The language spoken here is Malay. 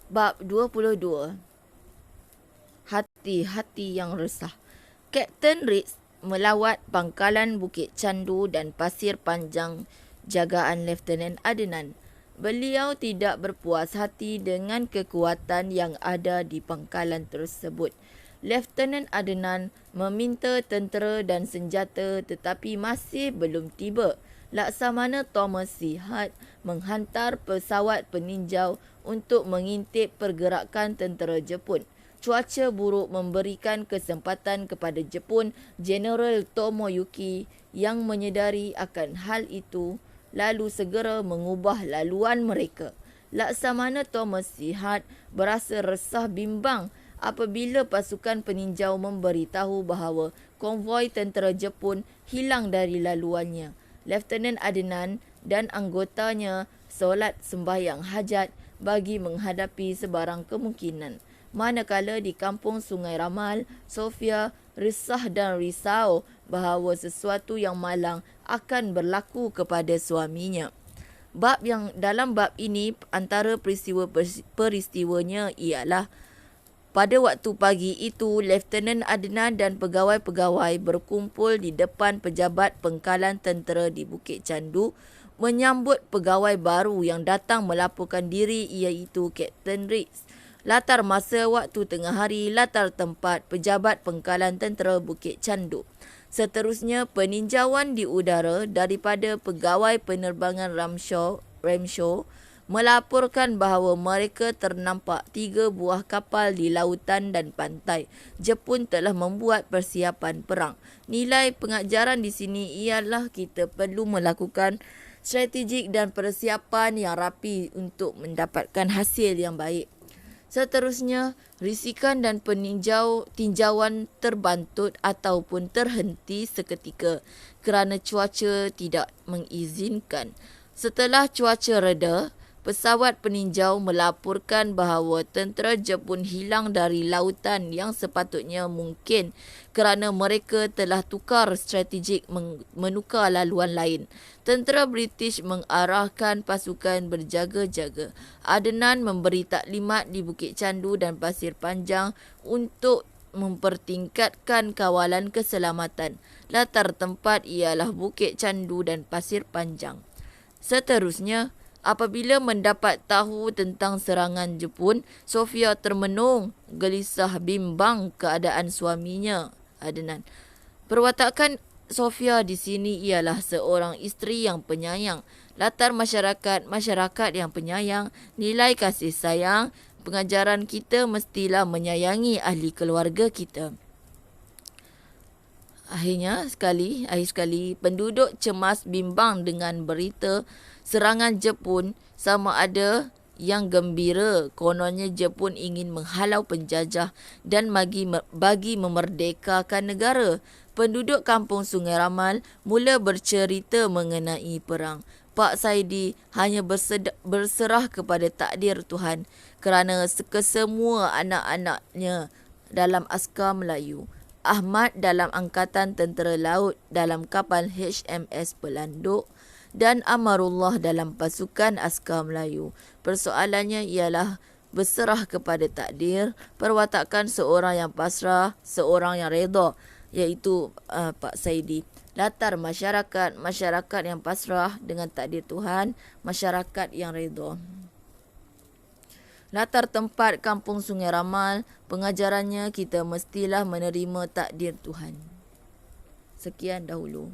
Bab 22. Hati-hati yang resah. Kapten Reeds melawat pangkalan Bukit Candu dan Pasir Panjang jagaan Lieutenant Adnan. Beliau tidak berpuas hati dengan kekuatan yang ada di pangkalan tersebut. Lieutenant Adnan meminta tentera dan senjata tetapi masih belum tiba. Laksamana Thomas Sihat menghantar pesawat peninjau untuk mengintip pergerakan tentera Jepun. Cuaca buruk memberikan kesempatan kepada Jepun Jeneral Tomoyuki yang menyedari akan hal itu lalu segera mengubah laluan mereka. Laksamana Thomas Sihat berasa resah bimbang apabila pasukan peninjau memberitahu bahawa konvoi tentera Jepun hilang dari laluannya. Lieutenant Adnan dan anggotanya solat sembahyang hajat bagi menghadapi sebarang kemungkinan. Manakala di kampung Sungai Ramal, Sofia resah dan risau bahawa sesuatu yang malang akan berlaku kepada suaminya. Dalam bab ini antara peristiwanya ialah pada waktu pagi itu, Lieutenant Adnan dan pegawai-pegawai berkumpul di depan pejabat pengkalan tentera di Bukit Candu menyambut pegawai baru yang datang melaporkan diri iaitu Kapten Reeds. Latar masa waktu tengah hari, latar tempat pejabat pengkalan tentera Bukit Candu. Seterusnya, peninjauan di udara daripada pegawai penerbangan Ramshaw melaporkan bahawa mereka ternampak 3 buah kapal di lautan dan pantai. Jepun telah membuat persiapan perang. Nilai pengajaran di sini ialah kita perlu melakukan strategik dan persiapan yang rapi untuk mendapatkan hasil yang baik. Seterusnya, risikan dan tinjauan terbantut ataupun terhenti seketika kerana cuaca tidak mengizinkan. Setelah cuaca reda, pesawat peninjau melaporkan bahawa tentera Jepun hilang dari lautan yang sepatutnya mungkin kerana mereka telah tukar strategik menukar laluan lain. Tentera British mengarahkan pasukan berjaga-jaga. Adnan memberi taklimat di Bukit Candu dan Pasir Panjang untuk mempertingkatkan kawalan keselamatan. Latar tempat ialah Bukit Candu dan Pasir Panjang. Seterusnya, apabila mendapat tahu tentang serangan Jepun, Sofia termenung, gelisah bimbang keadaan suaminya, Adnan. Perwatakan Sofia di sini ialah seorang isteri yang penyayang. Latar masyarakat yang penyayang, nilai kasih sayang, pengajaran kita mestilah menyayangi ahli keluarga kita. Akhir sekali, penduduk cemas bimbang dengan berita serangan Jepun, sama ada yang gembira kononnya Jepun ingin menghalau penjajah dan bagi memerdekakan negara. Penduduk kampung Sungai Ramal mula bercerita mengenai perang. Pak Saidi hanya berserah kepada takdir Tuhan kerana kesemua anak-anaknya dalam askar Melayu. Ahmad dalam Angkatan Tentera Laut dalam kapal HMS Pelanduk dan Amarullah dalam pasukan askar Melayu. Persoalannya ialah berserah kepada takdir, perwatakan seorang yang pasrah, seorang yang redha, iaitu Pak Saidi. Latar masyarakat yang pasrah dengan takdir Tuhan, masyarakat yang redha. Latar tempat kampung Sungai Ramal, pengajarannya kita mestilah menerima takdir Tuhan. Sekian dahulu.